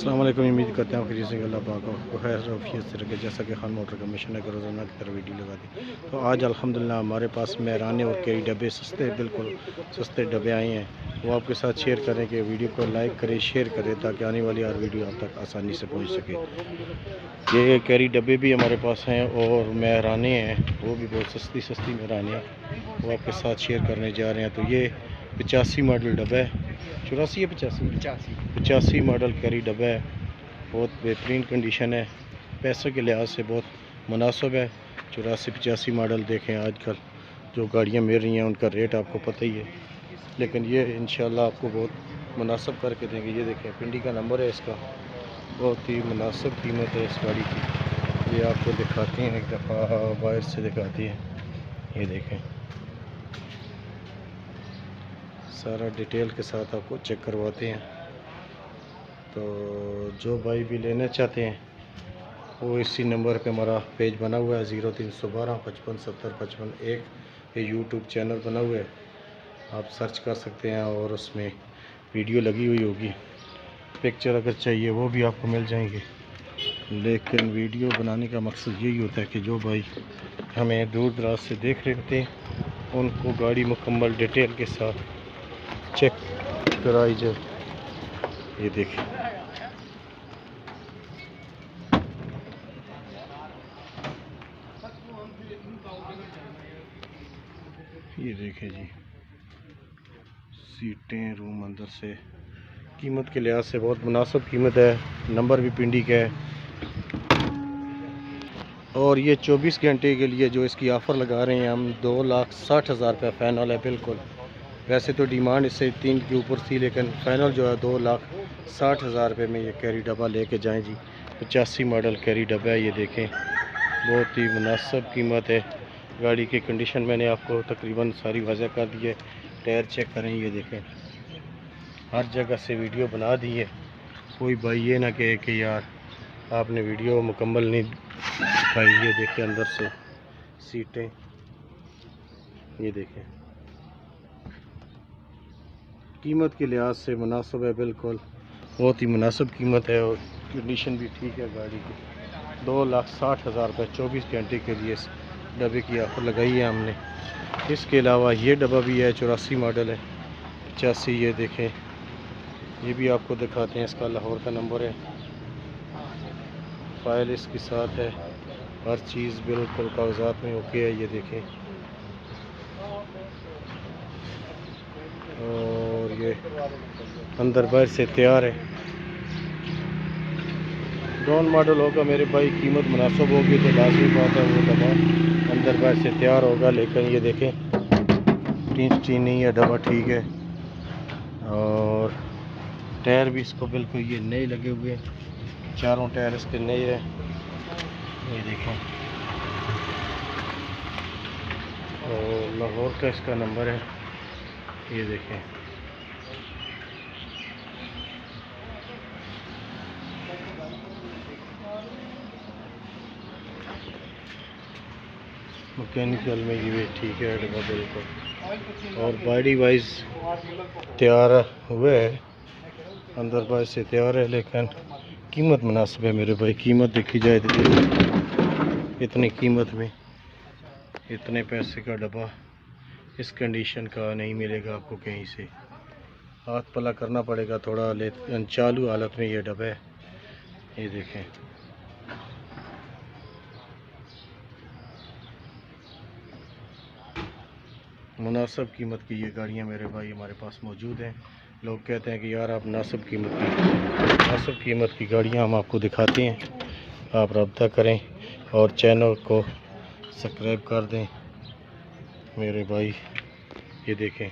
अस्सलाम वालेकुम। उम्मीद करते हैं खैरियत से अल्लाह पाक आपको खैर रफ़ियत से रखे। जैसा कि खान मोटर कमीशन है कि रोज़ाना की तरह वीडियो लगा दी, तो आज अल्हम्दुलिल्लाह हमारे पास मेहराने और कई डब्बे सस्ते, बिल्कुल सस्ते डब्बे आए हैं। वो आपके साथ शेयर करें कि वीडियो को लाइक करें, शेयर करें, ताकि आने वाली हर वीडियो आप तक आसानी से पहुँच सके। ये कैरी डब्बे भी हमारे पास हैं और मेहराने हैं, वो भी बहुत सस्ती सस्ती मेहराने हैं, वो आपके साथ शेयर करने जा रहे हैं। तो ये 85 मॉडल डब्बा है, 84 या 85 मॉडल कैरी डब्बा है। बहुत बेहतरीन कंडीशन है, पैसों के लिहाज से बहुत मुनासिब है। 84-85 मॉडल देखें, आजकल जो गाड़ियाँ मिल रही हैं उनका रेट आपको पता ही है, लेकिन ये इंशाल्लाह आपको बहुत मुनासिब करके देंगे। ये देखें, पिंडी का नंबर है इसका, बहुत ही मुनासिब कीमत है इस गाड़ी की। ये आपको दिखाते हैं, एक दफ़ा बाहर से दिखाती है। ये देखें, सारा डिटेल के साथ आपको चेक करवाते हैं। तो जो भाई भी लेना चाहते हैं वो इसी नंबर पे हमारा पेज बना हुआ है 0312 55 70 55 1। ये यूट्यूब चैनल बना हुआ है, आप सर्च कर सकते हैं और उसमें वीडियो लगी हुई होगी। पिक्चर अगर चाहिए वो भी आपको मिल जाएंगे, लेकिन वीडियो बनाने का मकसद यही होता है कि जो भाई हमें दूर दराज से देख रहे होते हैं उनको गाड़ी मुकम्मल डिटेल के साथ चेक कराई जाए। ये देखें, ये देखें जी, सीटें, रूम अंदर से कीमत के लिहाज से बहुत मुनासिब कीमत है। नंबर भी पिंडी का है और ये 24 घंटे के लिए जो इसकी ऑफ़र लगा रहे हैं हम, 2,60,000 रुपये फ़ाइनल है बिल्कुल। वैसे तो डिमांड इससे 3 के ऊपर थी, लेकिन फ़ाइनल जो है 2,60,000 रुपये में ये कैरी डब्बा लेके जाएं जी। 85 मॉडल कैरी डब्बा है, ये देखें, बहुत ही मुनासिब कीमत है। गाड़ी की कंडीशन मैंने आपको तकरीबन सारी वाज़ह कर दी है। टायर चेक करें, ये देखें, हर जगह से वीडियो बना दी है। कोई भाई ये ना कहे कि यार आपने वीडियो मुकम्मल नहीं दिखाई। ये देखें, अंदर से सीटें, ये देखें, कीमत के लिहाज से मुनासिब है बिल्कुल, बहुत ही मुनासिब कीमत है और कंडीशन भी ठीक है गाड़ी की। 2,60,000 रुपये 24 घंटे के लिए इस डब्बे की ऑफ़र लगाई है हमने। इसके अलावा ये डब्बा भी है, 84 मॉडल है, 85। ये देखें, ये भी आपको दिखाते हैं, इसका लाहौर का नंबर है, फ़ाइल इसके साथ है, हर चीज़ बिल्कुल कागजात में ओके है। ये देखें, और ये अंदर बाहर से तैयार है। डाउन मॉडल होगा मेरे भाई, कीमत मुनासिब होगी तो लाजमी बात है वो डब्बा अंदर बाहर से तैयार होगा। लेकिन ये देखें, टीन नहीं है, डब्बा ठीक है और टायर भी इसको बिल्कुल ये नए लगे हुए हैं, चारों टायर इसके नए हैं। ये देखें, और लाहौर का इसका नंबर है। ये देखें, मैकेनिकल में ये ठीक है डब्बा बिल्कुल, और बॉडी वाइज तैयार हुए है, अंदर बाहर से तैयार है। लेकिन कीमत मुनासिब है मेरे भाई, कीमत देखी जाए तो इतनी कीमत में इतने पैसे का डब्बा इस कंडीशन का नहीं मिलेगा आपको कहीं से, हाथ पला करना पड़ेगा थोड़ा। लेकिन चालू हालत में ये डब्बा है। ये देखें, मुनासिब कीमत की ये गाड़ियाँ मेरे भाई हमारे पास मौजूद हैं। लोग कहते हैं कि यार आप मुनासिब कीमत की गाड़ियाँ हम आपको दिखाते हैं, आप रब्ता करें और चैनल को सब्सक्राइब कर दें मेरे भाई। ये देखें,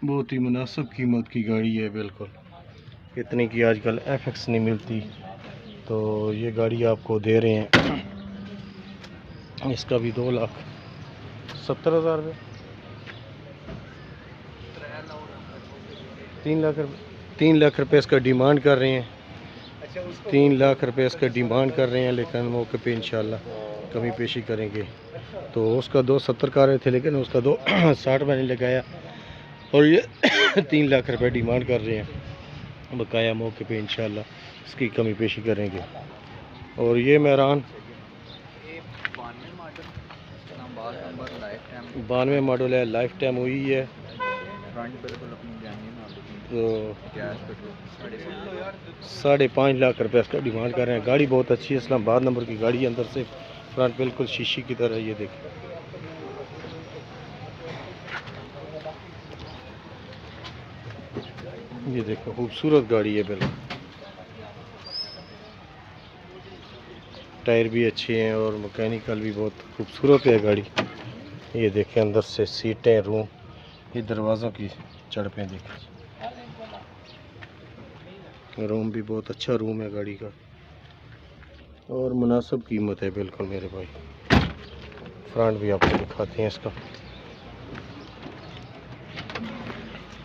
बहुत ही मुनासिब कीमत की गाड़ी है बिल्कुल, इतनी की आजकल FX नहीं मिलती, तो ये गाड़ी आपको दे रहे हैं। इसका भी 2,70,000 रुपये, 3 लाख रुपये इसका डिमांड कर रहे हैं। 3 लाख रुपये इसका डिमांड कर रहे हैं, लेकिन मौके पे इंशाल्लाह कमी पेशी करेंगे। तो उसका 2,70 का रहे थे, लेकिन उसका 2,60 मैंने लगाया और ये 3 लाख रुपए डिमांड कर रहे हैं। बकाया मौके पे इंशाल्लाह इसकी कमी पेशी करेंगे। और ये मेहरान 92 मॉडल है, लाइफ टाइम हुई है। तो 5.5 लाख रुपये इसका डिमांड कर रहे हैं। गाड़ी बहुत अच्छी है, इस्लामाबाद नंबर की गाड़ी है, अंदर से फ्रंट बिल्कुल शीशी की तरह। ये देखें, ये देखो खूबसूरत गाड़ी है बिल्कुल। टायर भी अच्छे हैं और मैकेनिकल भी बहुत खूबसूरत है गाड़ी। ये देखें अंदर से सीटें, रूम, ये दरवाज़ों की चढ़पें देखें। रूम भी बहुत अच्छा रूम है गाड़ी का और मुनासिब कीमत है बिल्कुल मेरे भाई। फ्रंट भी आपको दिखाते हैं इसका।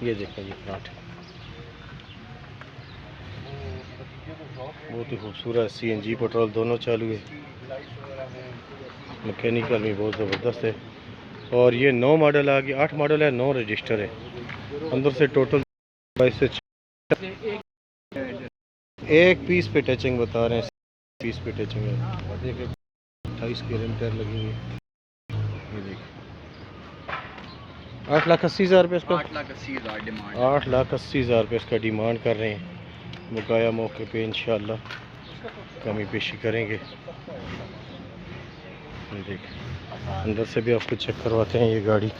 ये देखें जी फ्रंट बहुत ही खूबसूरत। CNG पेट्रोल दोनों चालू है। मैकेनिकल भी बहुत ज़बरदस्त है। और ये 9 मॉडल आ गया, 8 मॉडल है, 9 रजिस्टर है। अंदर से टोटल 22 से एक पीस पे टचिंग बता रहे हैं, पीस पे टचिंग है। देखिए 28 की रिम टायर लगी हुई है। ये देखिए 8,80,000 रुपये इसका, 8,80,000 रुपये इसका डिमांड कर रहे हैं। बकाया मौके पे इंशाल्लाह कमी पेशी करेंगे। ये देखिए अंदर से भी आपको चेक करवाते हैं। ये गाड़ी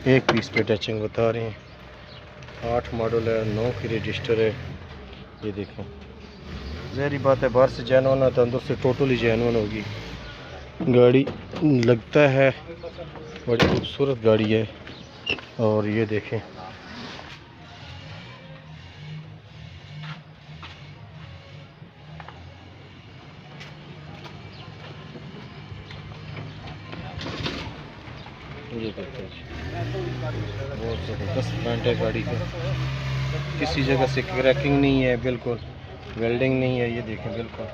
एक पीस पे टचिंग बता रहे हैं। 8 मॉडल है, 9 की रजिस्टर है। ये देखें, ज़ाहिर बात है बाहर से जैनुअन है तो अंदर से टोटली जैनुअन होगी गाड़ी। लगता है बड़ी खूबसूरत गाड़ी है। और ये देखें ये देखें बहुत ज़बरदस्त फ्रंट है गाड़ी का। किसी जगह से क्रैकिंग नहीं है, बिल्कुल वेल्डिंग नहीं है। ये देखें बिल्कुल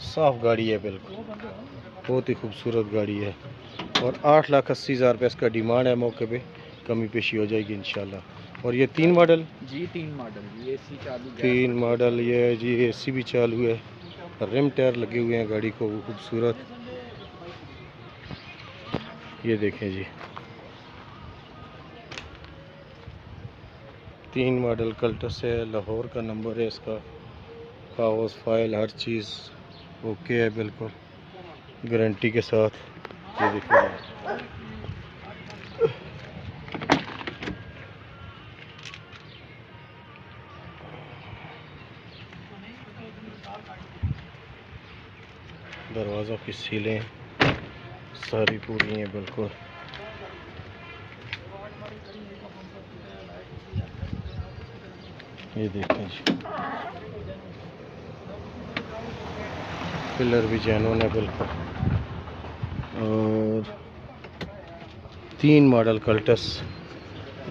साफ़ गाड़ी है बिल्कुल, बहुत ही खूबसूरत गाड़ी है। और 8,80,000 रुपये इसका डिमांड है। मौके पे कमी पेशी हो जाएगी इंशाल्लाह। और ये 3 मॉडल जी, 3 मॉडल, ये AC चालू, 3 मॉडल ये जी AC भी चालू है। रिम टायर लगे हुए हैं गाड़ी को खूबसूरत। ये देखें जी 3 मॉडल कल्टस है, लाहौर का नंबर है इसका। कागज़ फाइल हर चीज़ ओके है बिल्कुल, गारंटी के साथ। ये देखिए दरवाज़ों की सीलें सारी पूरी हैं बिल्कुल। ये देखें जी पिलर भी जैनुअन है बिल्कुल। और 3 मॉडल कल्टस,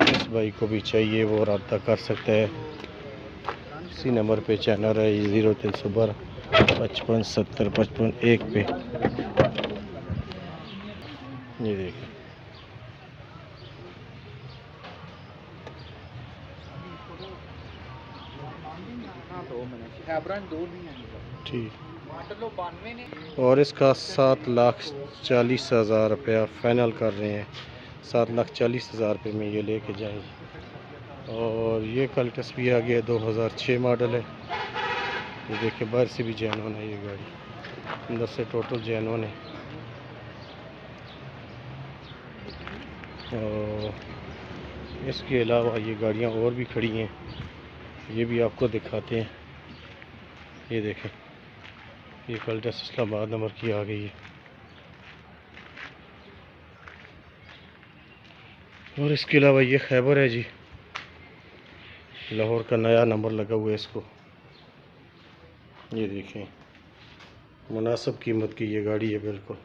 जिस भाई को भी चाहिए वो रब्ता कर सकता है। इसी नंबर पे चैनल है 0312 55 70 55 1 पे। ये देखिए ठीक। और इसका 7,40,000 रुपया फाइनल कर रहे हैं। 7,40,000 रुपये में ये लेके जाएंगे। और ये कल्टस भी आ गया, 2006 मॉडल है। ये देखिए बाहर से भी जैनुअन है ये गाड़ी, अंदर से टोटल जैनुअन है। और इसके अलावा ये गाड़ियाँ और भी खड़ी हैं, ये भी आपको दिखाते हैं। ये देखें ये कल्टस इस्लामाबाद नंबर की आ गई है। और इसके अलावा ये खैबर है जी, लाहौर का नया नंबर लगा हुआ है इसको। ये देखें मुनासिब कीमत की ये गाड़ी है बिल्कुल,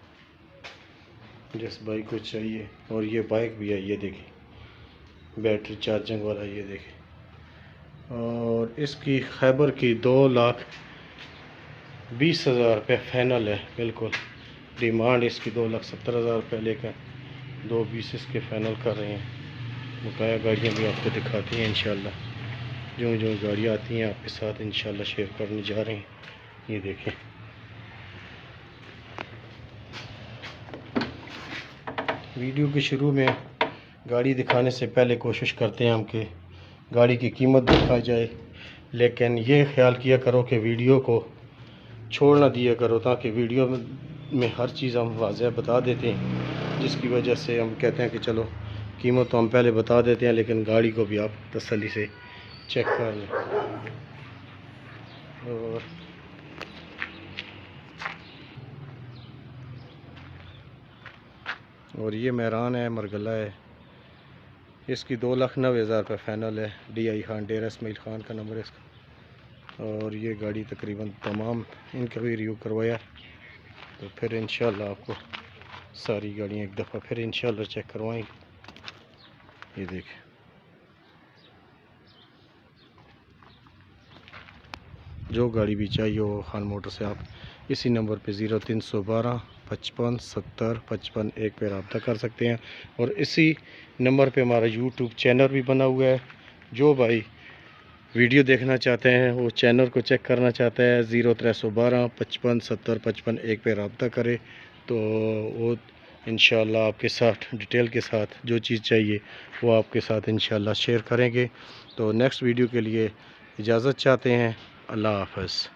जिस बाइक को चाहिए। और ये बाइक भी है, ये देखें बैटरी चार्जिंग वाला। ये देखें और इसकी खैबर की 2,20,000 रुपये फाइनल है बिल्कुल। डिमांड इसकी 2,70,000 रुपये, लेकर 2,20 इसके फाइनल कर रहे हैं। बकाया गाड़ियाँ भी आपको दिखाती हैं इंशाल्लाह। जो जो गाड़ियाँ आती हैं आपके साथ इंशाल्लाह शेयर करने जा रहे हैं। ये देखें, वीडियो के शुरू में गाड़ी दिखाने से पहले कोशिश करते हैं हम कि गाड़ी की कीमत दिखा जाए, लेकिन ये ख्याल किया करो कि वीडियो को छोड़ ना दिया करो, ताकि वीडियो में हर चीज़ हम वाज़ह बता देते हैं, जिसकी वजह से हम कहते हैं कि चलो कीमत तो हम पहले बता देते हैं, लेकिन गाड़ी को भी आप तसल्ली से चेक कर लें। और ये मेहरान है, मरगला है, इसकी 2,90,000 रुपये फ़ाइनल है। DI खान, डेरा इस्माइल खान का नंबर है इसका। और ये गाड़ी तकरीबन तमाम इनका भी रिव्यू करवाया, तो फिर इंशाल्लाह आपको सारी गाड़ियाँ एक दफ़ा फिर इंशाल्लाह चेक करवाएंगे। ये देखें, जो गाड़ी भी चाहिए हो खान मोटर से आप इसी नंबर पे 0312 55 70 55 1 पे रब्ता कर सकते हैं। और इसी नंबर पे हमारा YouTube चैनल भी बना हुआ है। जो भाई वीडियो देखना चाहते हैं, वो चैनल को चेक करना चाहता है, 0312 55 70 55 1 पे रब्ता करे, तो वो इंशाल्लाह आपके साथ डिटेल के साथ जो चीज़ चाहिए वो आपके साथ इंशाल्लाह शेयर करेंगे। तो नेक्स्ट वीडियो के लिए इजाज़त चाहते हैं। अल्लाह हाफ़िज़।